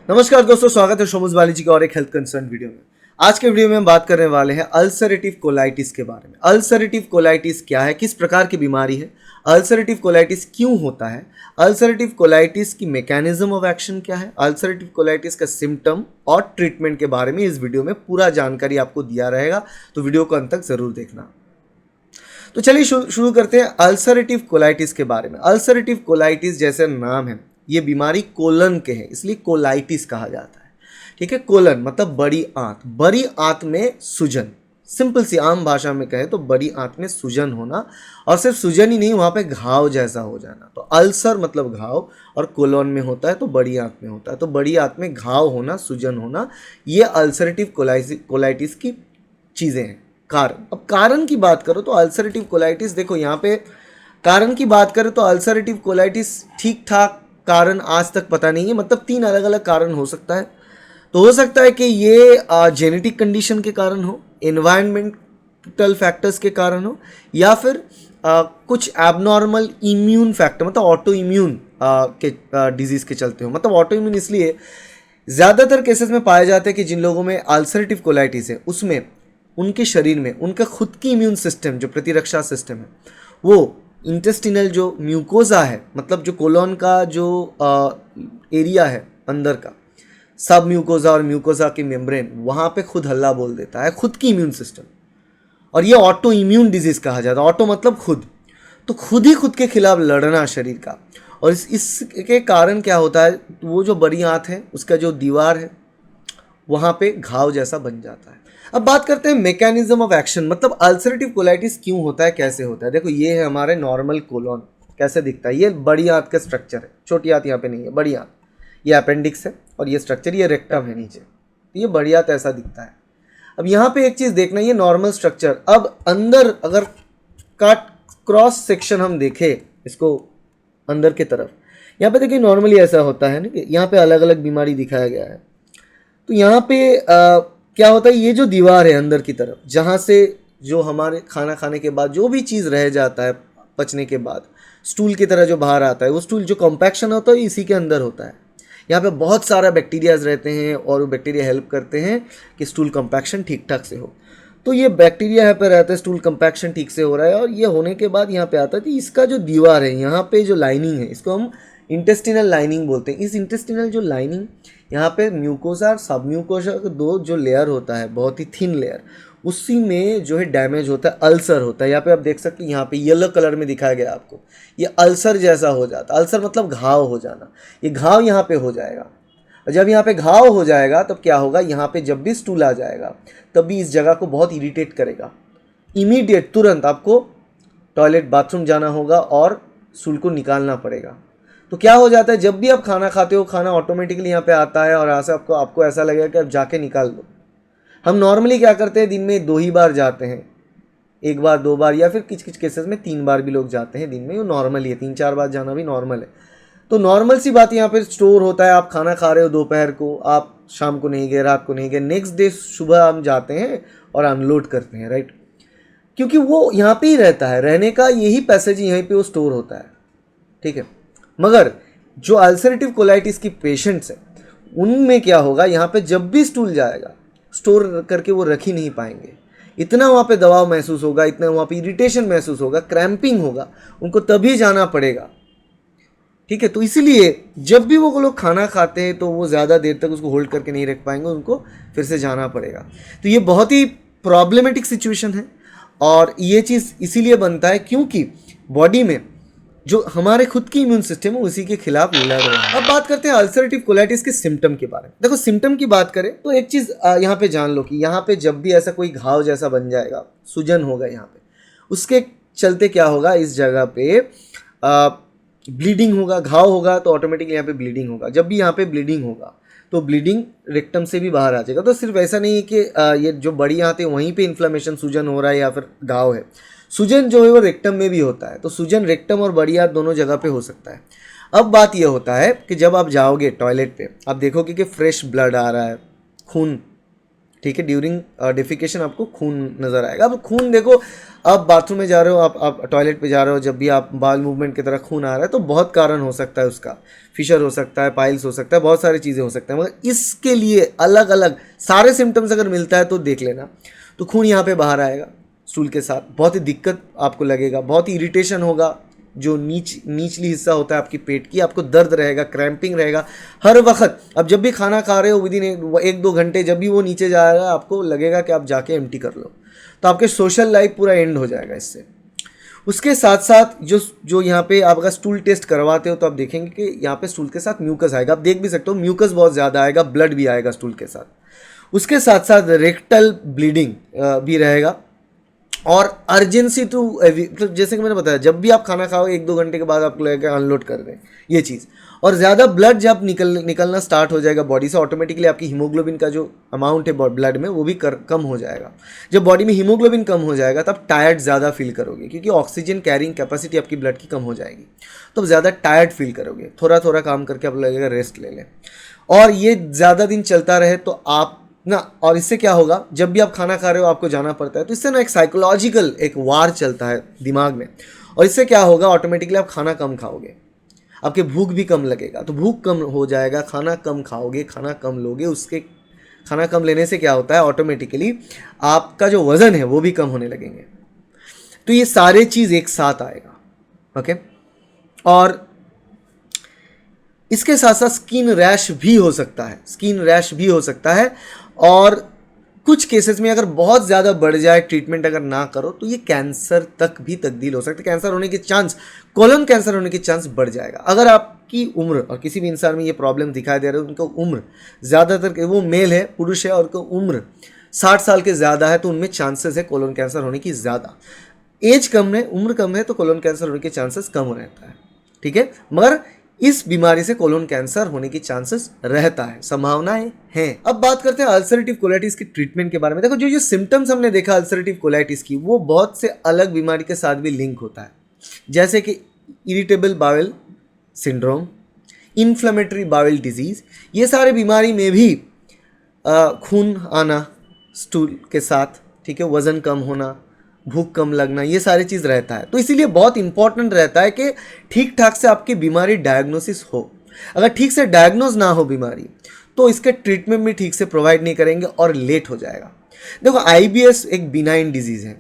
नमस्कार दोस्तों, स्वागत है शोमुज बाली जी का और एक हेल्थ कंसर्न वीडियो में। आज के वीडियो में हम बात करने वाले हैं अल्सरेटिव कोलाइटिस के बारे में। अल्सरेटिव कोलाइटिस क्या है, किस प्रकार की बीमारी है, अल्सरेटिव कोलाइटिस क्यों होता है, अल्सरेटिव कोलाइटिस की मैकेनिज्म ऑफ एक्शन क्या है, अल्सरेटिव कोलाइटिस का सिम्टम और ट्रीटमेंट के बारे में इस वीडियो में पूरा जानकारी आपको दिया रहेगा, तो वीडियो को अंत तक जरूर देखना। तो चलिए शुरू करते हैं अल्सरेटिव कोलाइटिस के बारे में। अल्सरेटिव कोलाइटिस जैसे नाम है, ये बीमारी कोलन के है, इसलिए कोलाइटिस कहा जाता है। ठीक है, कोलन मतलब बड़ी आंत, बड़ी आंत में सूजन। सिंपल सी आम भाषा में कहे तो बड़ी आंत में सूजन होना, और सिर्फ सूजन ही नहीं, वहां पे घाव जैसा हो जाना। तो अल्सर मतलब घाव, और कोलन में होता है तो बड़ी आंत में होता है। तो बड़ी आंत में घाव होना, सूजन होना, ये अल्सरेटिव कोलाइटिस की चीज़ें हैं। कारण, अब कारण की बात करो तो अल्सरेटिव कोलाइटिस, देखो यहाँ पे कारण की बात करें तो अल्सरेटिव कोलाइटिस ठीक ठाक कारण आज तक पता नहीं है। मतलब 3 अलग अलग कारण हो सकता है। तो हो सकता है कि ये जेनेटिक कंडीशन के कारण हो, एनवायरमेंटल फैक्टर्स के कारण हो, या फिर कुछ एबनॉर्मल इम्यून फैक्टर मतलब ऑटो इम्यून के डिजीज़ के चलते हो। मतलब ऑटो इम्यून इसलिए ज़्यादातर केसेस में पाए जाते हैं कि जिन लोगों में अल्सरेटिव कोलाइटिस है उसमें उनके शरीर में उनका खुद की इम्यून सिस्टम, जो प्रतिरक्षा सिस्टम है, वो इंटेस्टिनल जो म्यूकोजा है, मतलब जो कोलोन का जो एरिया है अंदर का, सब म्यूकोजा और म्यूकोजा की मेम्ब्रेन, वहाँ पे खुद हल्ला बोल देता है, खुद की इम्यून सिस्टम। और ये ऑटो इम्यून डिजीज कहा जाता है। ऑटो मतलब खुद, तो खुद ही खुद के खिलाफ लड़ना शरीर का। और इसके कारण क्या होता है, वो जो बड़ी आंत है उसका जो दीवार है वहाँ पे घाव जैसा बन जाता है। अब बात करते हैं मैकेनिज्म ऑफ एक्शन, मतलब अल्सरेटिव कोलाइटिस क्यों होता है, कैसे होता है। देखो ये है हमारे नॉर्मल कोलोन, कैसे दिखता है। ये बड़ी आंत का स्ट्रक्चर है, छोटी आंत यहाँ पे नहीं है, बड़ी आंत, ये अपेंडिक्स है, और ये स्ट्रक्चर, ये रेक्टम है नीचे, तो ये बड़ी आंत ऐसा दिखता है। अब यहाँ पे एक चीज़ देखना, ये नॉर्मल स्ट्रक्चर। अब अंदर अगर काट क्रॉस सेक्शन हम देखें इसको अंदर की तरफ, यहाँ पे देखिए नॉर्मली ऐसा होता है ना कि यहाँ पे अलग अलग बीमारी दिखाया गया है। तो यहाँ पे क्या होता है, ये जो दीवार है अंदर की तरफ, जहाँ से जो हमारे खाना खाने के बाद जो भी चीज़ रह जाता है पचने के बाद, स्टूल की तरह जो बाहर आता है, वो स्टूल जो कॉम्पैक्शन होता है इसी के अंदर होता है। यहाँ पे बहुत सारा बैक्टीरियाज रहते हैं और वो बैक्टीरिया हेल्प करते हैं कि स्टूल कॉम्पैक्शन ठीक ठाक से हो। तो ये बैक्टीरिया यहाँ पे रहता है, स्टूल कॉम्पैक्शन ठीक से हो रहा है, और ये होने के बाद यहाँ पे आता है कि इसका जो दीवार है, यहाँ पे जो लाइनिंग है, इसको हम इंटेस्टिनल लाइनिंग बोलते हैं। इस इंटेस्टिनल जो लाइनिंग, यहाँ पे म्यूकोसा और सब म्यूकोसा का दो जो लेयर होता है, बहुत ही थिन लेयर, उसी में जो है डैमेज होता है, अल्सर होता है। यहाँ पे आप देख सकते हैं, यहाँ पे येलो कलर में दिखाया गया आपको, ये अल्सर जैसा हो जाता है। अल्सर मतलब घाव हो जाना, ये घाव यहाँ पे हो जाएगा। और जब यहाँ पे घाव हो जाएगा तब क्या होगा, यहाँ पे जब भी स्टूल आ जाएगा तब भी इस जगह को बहुत इरिटेट करेगा। इमीडिएट, तुरंत आपको टॉयलेट बाथरूम जाना होगा और स्टूल को निकालना पड़ेगा। तो क्या हो जाता है, जब भी आप खाना खाते हो, खाना ऑटोमेटिकली यहाँ पे आता है और यहाँ से आपको ऐसा लगेगा कि आप जाके निकाल दो। हम नॉर्मली क्या करते हैं, दिन में 2 ही बार जाते हैं, 1 बार 2 बार, या फिर किस किस केसेस में 3 बार भी लोग जाते हैं दिन में। वो नॉर्मल ही है, 3-4 बार जाना भी नॉर्मल है। तो नॉर्मल सी बात यहाँ पे स्टोर होता है, आप खाना खा रहे हो दोपहर को, आप शाम को नहीं गए, रात को नहीं गए, नेक्स्ट डे सुबह हम जाते हैं और अनलोड करते हैं, राइट। क्योंकि वो यहाँ पे ही रहता है, रहने का यही पैसेज यहीं पे वो स्टोर होता है, ठीक है। मगर जो अल्सरेटिव कोलाइटिस की पेशेंट्स हैं उनमें क्या होगा, यहाँ पे जब भी स्टूल जाएगा स्टोर करके वो रख ही नहीं पाएंगे। इतना वहाँ पे दबाव महसूस होगा, इतना वहाँ पे इरिटेशन महसूस होगा, क्रैम्पिंग होगा, उनको तभी जाना पड़ेगा, ठीक है। तो इसीलिए जब भी वो लोग खाना खाते हैं तो वो ज़्यादा देर तक उसको होल्ड करके नहीं रख पाएंगे, उनको फिर से जाना पड़ेगा। तो ये बहुत ही प्रॉब्लमेटिक सिचुएशन है, और ये चीज़ इसीलिए बनता है क्योंकि बॉडी में जो हमारे खुद की इम्यून सिस्टम है उसी के खिलाफ लड़ रहा है। अब बात करते हैं अल्सरेटिव कोलाइटिस के सिम्टम के बारे में। देखो सिम्टम की बात करें तो एक चीज़ यहाँ पे जान लो कि यहाँ पे जब भी ऐसा कोई घाव जैसा बन जाएगा, सूजन होगा यहाँ पे, उसके चलते क्या होगा, इस जगह पे ब्लीडिंग होगा। घाव होगा तो ऑटोमेटिकली यहाँ पे ब्लीडिंग होगा। जब भी यहाँ पे ब्लीडिंग होगा तो ब्लीडिंग रेक्टम से भी बाहर आ जाएगा। तो सिर्फ ऐसा नहीं है कि ये जो बड़ी आंत है वहीं पे इन्फ्लेमेशन, सूजन हो रहा है या फिर घाव है। सूजन जो है वो रेक्टम में भी होता है। तो सूजन रेक्टम और बड़ी आंत दोनों जगह पे हो सकता है। अब बात यह होता है कि जब आप जाओगे टॉयलेट पे, आप देखोगे कि फ्रेश ब्लड आ रहा है, खून ठीक है। ड्यूरिंग डिफिकेशन आपको खून नज़र आएगा। अब खून देखो, आप बाथरूम में जा रहे हो, आप टॉयलेट पे जा रहे हो, जब भी आप बाल मूवमेंट की तरह खून आ रहा है तो बहुत कारण हो सकता है उसका, फिशर हो सकता है, पाइल्स हो सकता है, बहुत सारी चीज़ें हो सकता है। मगर इसके लिए अलग अलग सारे सिम्टम्स अगर मिलता है तो देख लेना। तो खून यहाँ पे बाहर आएगा स्टूल के साथ, बहुत ही दिक्कत आपको लगेगा, बहुत ही इरिटेशन होगा, जो निचली हिस्सा होता है आपकी पेट की, आपको दर्द रहेगा, क्रैम्पिंग रहेगा हर वक्त। अब जब भी खाना खा रहे हो विदिन 1-2 घंटे जब भी वो नीचे जाएगा आपको लगेगा कि आप जाके एम्प्टी कर लो, तो आपके सोशल लाइफ पूरा एंड हो जाएगा इससे। उसके साथ साथ जो यहाँ पे आप अगर स्टूल टेस्ट करवाते हो तो आप देखेंगे कि यहाँ पे स्टूल के साथ म्यूकस आएगा, आप देख भी सकते हो म्यूकस बहुत ज़्यादा आएगा, ब्लड भी आएगा स्टूल के साथ। उसके साथ साथ रेक्टल ब्लीडिंग भी रहेगा और अर्जेंसी टू, मतलब जैसे कि मैंने बताया जब भी आप खाना खाओगे 1-2 घंटे के बाद आपको लगेगा अनलोड कर दें ये चीज़। और ज़्यादा ब्लड जब निकलना स्टार्ट हो जाएगा बॉडी से, ऑटोमेटिकली आपकी हीमोग्लोबिन का जो अमाउंट है ब्लड में वो भी कम हो जाएगा। जब बॉडी में हीमोग्लोबिन कम हो जाएगा तब टायर्ड ज़्यादा फील करोगे, क्योंकि ऑक्सीजन कैरिंग कैपेसिटी आपकी ब्लड की कम हो जाएगी, तो ज़्यादा टायर्ड फील करोगे। थोड़ा थोड़ा काम करके आपको लगेगा रेस्ट ले लें, और ये ज़्यादा दिन चलता रहे तो आप ना, और इससे क्या होगा, जब भी आप खाना खा रहे हो आपको जाना पड़ता है, तो इससे ना एक साइकोलॉजिकल एक वार चलता है दिमाग में, और इससे क्या होगा, ऑटोमेटिकली आप खाना कम खाओगे, आपके भूख भी कम लगेगा, तो भूख कम हो जाएगा, खाना कम खाओगे, खाना कम लोगे। उसके खाना कम लेने से क्या होता है, ऑटोमेटिकली आपका जो वज़न है वो भी कम होने लगेंगे। तो ये सारे चीज़ एक साथ आएगा, ओके। और इसके साथ साथ स्किन रैश भी हो सकता है, स्किन रैश भी हो सकता है, और कुछ केसेस में अगर बहुत ज़्यादा बढ़ जाए, ट्रीटमेंट अगर ना करो तो ये कैंसर तक भी तब्दील हो सकता है। कैंसर होने के चांस, कोलन कैंसर होने के चांस बढ़ जाएगा अगर आपकी उम्र, और किसी भी इंसान में ये प्रॉब्लम दिखाई दे रहा है, उनको उम्र ज़्यादातर, वो मेल है, पुरुष है, और उनको उम्र 60 साल के ज़्यादा है, तो उनमें चांसेस है कोलन कैंसर होने की ज़्यादा। एज कम है, उम्र कम है, तो कोलन कैंसर होने के चांसेस कम रहता है, ठीक है। मगर इस बीमारी से कोलोन कैंसर होने की चांसेस रहता है, संभावनाएं हैं। अब बात करते हैं अल्सरेटिव कोलाइटिस के ट्रीटमेंट के बारे में। देखो, जो सिम्टम्स हमने देखा अल्सरेटिव कोलाइटिस की, वो बहुत से अलग बीमारी के साथ भी लिंक होता है, जैसे कि irritable bowel syndrome, inflammatory bowel disease. ये सारे बीमारी में भी खून आना स्टूल के साथ, ठीक है, वजन कम होना, भूख कम लगना, ये सारी चीज़ रहता है। तो इसीलिए बहुत इंपॉर्टेंट रहता है कि ठीक ठाक से आपकी बीमारी डायग्नोसिस हो। अगर ठीक से डायग्नोज ना हो बीमारी तो इसके ट्रीटमेंट भी ठीक से प्रोवाइड नहीं करेंगे और लेट हो जाएगा। देखो, आईबीएस एक बिनाइन डिजीज़ है,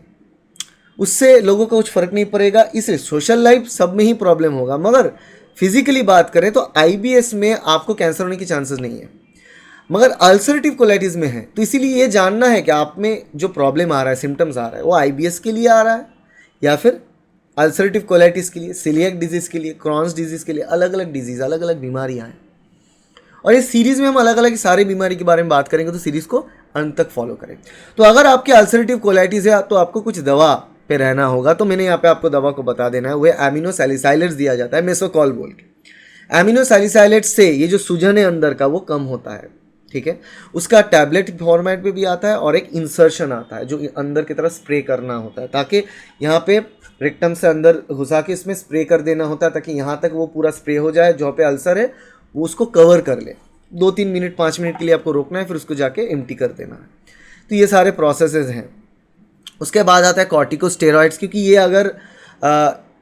उससे लोगों को कुछ फ़र्क नहीं पड़ेगा, इससे सोशल लाइफ सब में ही प्रॉब्लम होगा, मगर फिजिकली बात करें तो आईबीएस में आपको कैंसर होने की चांसेस नहीं है, मगर अल्सरेटिव कोलाइटिस में है। तो इसीलिए ये जानना है कि आप में जो प्रॉब्लम आ रहा है, सिम्टम्स आ रहा है, वो आईबीएस के लिए आ रहा है या फिर अल्सरेटिव कोलाइटिस के लिए, सीलिएक डिजीज़ के लिए, क्रॉन्स डिजीज़ के लिए। अलग अलग डिजीज़, अलग अलग बीमारियाँ हैं, और इस सीरीज़ में हम अलग अलग सारी बीमारी के बारे में बात करेंगे, तो सीरीज़ को अंत तक फॉलो करें। तो अगर आपके अल्सरेटिव कोलाइटिस है तो आपको कुछ दवा पे रहना होगा, तो मैंने यहाँ पे आपको दवा को बता देना है, वो एमिनो सैलिसाइलेट्स दिया जाता है, मेसोकॉल बोल के। एमिनो सैलिसाइलेट्स से ये जो सूजन है अंदर का वो कम होता है, ठीक है। उसका टैबलेट फॉर्मेट पे भी आता है और एक इंसर्शन आता है जो अंदर की तरफ स्प्रे करना होता है, ताकि यहाँ पे रेक्टम से अंदर घुसा के इसमें स्प्रे कर देना होता है, ताकि यहाँ तक वो पूरा स्प्रे हो जाए, जहाँ पे अल्सर है वो उसको कवर कर ले। 2-3 मिनट 5 मिनट के लिए आपको रोकना है, फिर उसको जाके एम्प्टी कर देना है। तो ये सारे प्रोसेसेस हैं। उसके बाद आता है कॉर्टिकोस्टेरॉइड्स, क्योंकि ये अगर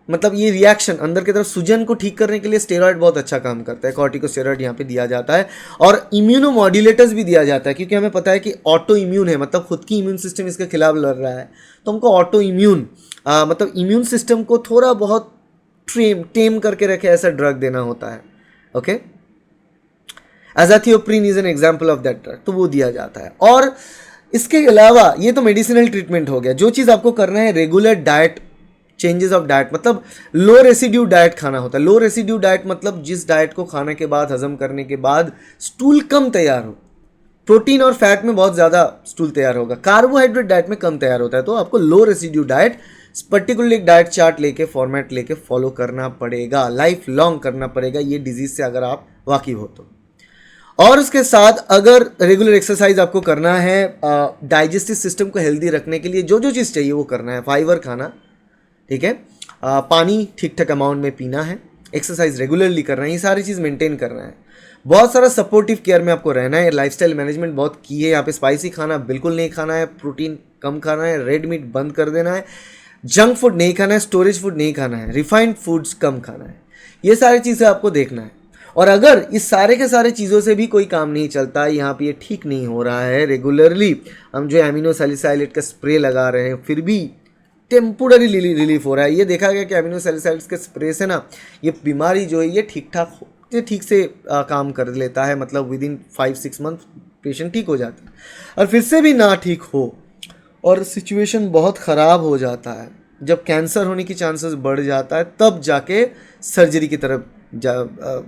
मतलब ये रिएक्शन अंदर की तरफ सूजन को ठीक करने के लिए स्टेरॉइड बहुत अच्छा काम करता है। कॉर्टिकोस्टेरॉइड यहाँ पे दिया जाता है, और इम्यूनोमॉड्यूलेटर्स भी दिया जाता है, क्योंकि हमें पता है कि ऑटो इम्यून है, मतलब खुद की इम्यून सिस्टम इसके खिलाफ लड़ रहा है, तो हमको ऑटो इम्यून मतलब इम्यून सिस्टम को थोड़ा बहुत टेम करके रखे ऐसा ड्रग देना होता है, okay. Azathioprine is an example of that drug, तो वो दिया जाता है। और इसके अलावा ये तो मेडिसिनल ट्रीटमेंट हो गया। जो चीज़ आपको करना है, regular diet, changes of diet, मतलब लो रेसिड्यू डाइट खाना होता है। लो रेसिड्यू डाइट मतलब जिस डाइट को खाने के बाद, हजम करने के बाद स्टूल कम तैयार हो। प्रोटीन और फैट में बहुत ज़्यादा स्टूल तैयार होगा, कार्बोहाइड्रेट डाइट में कम तैयार होता है। तो आपको लो रेसिड्यू डाइट, पर्टिकुलरली एक डाइट चार्ट लेके, फॉर्मेट लेके फॉलो करना पड़ेगा, लाइफ लॉन्ग करना पड़ेगा, ये डिजीज से अगर आप वाकिफ हो तो। और उसके साथ अगर रेगुलर एक्सरसाइज आपको करना है, डाइजेस्टिव सिस्टम को हेल्दी रखने के लिए जो जो चीज़ चाहिए वो करना है। फाइबर खाना, ठीक है, पानी ठीक ठाक अमाउंट में पीना है, एक्सरसाइज रेगुलरली करना है, ये सारी चीज़ मेंटेन करना है। बहुत सारा सपोर्टिव केयर में आपको रहना है, लाइफस्टाइल मैनेजमेंट बहुत की है। यहाँ पे स्पाइसी खाना बिल्कुल नहीं खाना है, प्रोटीन कम खाना है, रेड मीट बंद कर देना है, जंक फूड नहीं खाना है, स्टोरेज फूड नहीं खाना है, रिफाइंड फूड्स कम खाना है। ये सारी चीज़ें आपको देखना है। और अगर इस सारे के सारे चीज़ों से भी कोई काम नहीं चलता, यहाँ पे ये ठीक नहीं हो रहा है, रेगुलरली हम जो एमिनो सैलिसाइलेट का स्प्रे लगा रहे हैं फिर भी टेम्पोररी रिलीफ हो रहा है। ये देखा गया कि एमिनो सैलिसाइलेट्स के स्प्रे से ना ये बीमारी जो है ये ठीक से काम कर लेता है, मतलब विद इन 5-6 मंथ पेशेंट ठीक हो जाता है। और फिर से भी ना ठीक हो और सिचुएशन बहुत ख़राब हो जाता है, जब कैंसर होने की चांसेस बढ़ जाता है, तब जाके सर्जरी की तरफ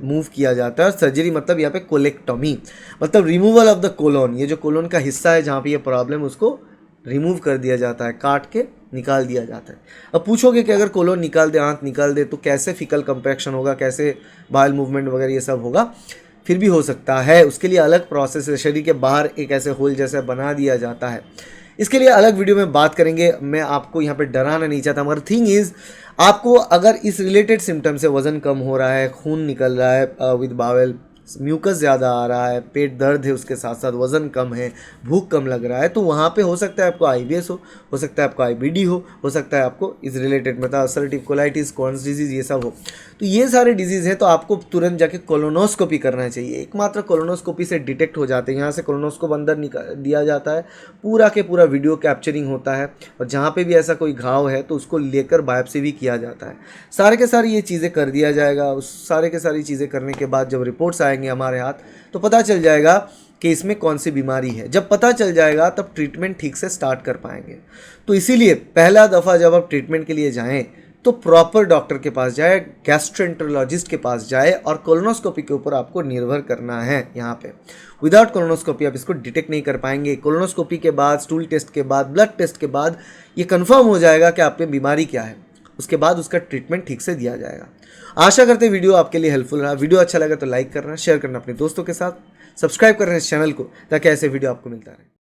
मूव किया जाता है। और सर्जरी मतलब यहाँ पे कोलेक्टोमी, मतलब रिमूवल ऑफ द कोलोन। ये जो कोलोन का हिस्सा है जहाँ पे ये प्रॉब्लम, उसको रिमूव कर दिया जाता है, काट के निकाल दिया जाता है। अब पूछोगे कि अगर कोलोन निकाल दे, आंत निकाल दे, तो कैसे फिकल कंपैक्शन होगा, कैसे बाइल मूवमेंट वगैरह ये सब होगा? फिर भी हो सकता है, उसके लिए अलग प्रोसेस है। शरीर के बाहर एक ऐसे होल जैसा बना दिया जाता है, इसके लिए अलग वीडियो में बात करेंगे। मैं आपको यहाँ पे डराना नहीं चाहता, मगर थिंग इज़ आपको अगर इस रिलेटेड सिम्टम से वज़न कम हो रहा है, खून निकल रहा है विद बावेल, म्यूकस ज़्यादा आ रहा है, पेट दर्द है, उसके साथ साथ वज़न कम है, भूख कम लग रहा है, तो वहाँ पे हो सकता है आपको IBS हो सकता है आपको IBD हो सकता है आपको इस रिलेटेड मतलब अल्सरेटिव कोलाइटिस, कॉन्स डिजीज़ ये सब हो। तो ये सारे डिजीज़ हैं, तो आपको तुरंत जाके कोलोनोस्कोपी करना चाहिए। एकमात्र कोलोनोस्कोपी से डिटेक्ट हो जाते हैं। यहाँ से कोलोनोस्कोप अंदर दिया जाता है, पूरा के पूरा वीडियो कैप्चरिंग होता है, और जहाँ पे भी ऐसा कोई घाव है तो उसको लेकर बायोप्सी भी किया जाता है। सारे के सारे ये चीज़ें कर दिया जाएगा। उस सारे के सारी चीज़ें करने के बाद जब रिपोर्ट्स आएंगे हमारे हाथ, तो पता चल जाएगा कि इसमें कौन सी बीमारी है। जब पता चल जाएगा तब ट्रीटमेंट ठीक से स्टार्ट कर पाएंगे। तो इसीलिए पहला दफ़ा जब आप ट्रीटमेंट के लिए जाएं तो प्रॉपर डॉक्टर के पास जाए, गैस्ट्रोएंटरोलॉजिस्ट के पास जाए, और कोलोनोस्कोपी के ऊपर आपको निर्भर करना है। यहाँ पे विदाउट कोलोनोस्कोपी आप इसको डिटेक्ट नहीं कर पाएंगे। कोलोनोस्कोपी के बाद, स्टूल टेस्ट के बाद, ब्लड टेस्ट के बाद ये कंफर्म हो जाएगा कि आप में बीमारी क्या है। उसके बाद उसका ट्रीटमेंट ठीक से दिया जाएगा। आशा करते हैं वीडियो आपके लिए हेल्पफुल रहा। वीडियो अच्छा लगा तो लाइक करना, शेयर करना अपने दोस्तों के साथ, सब्सक्राइब करना इस चैनल को, ताकि ऐसे वीडियो आपको मिलता रहे।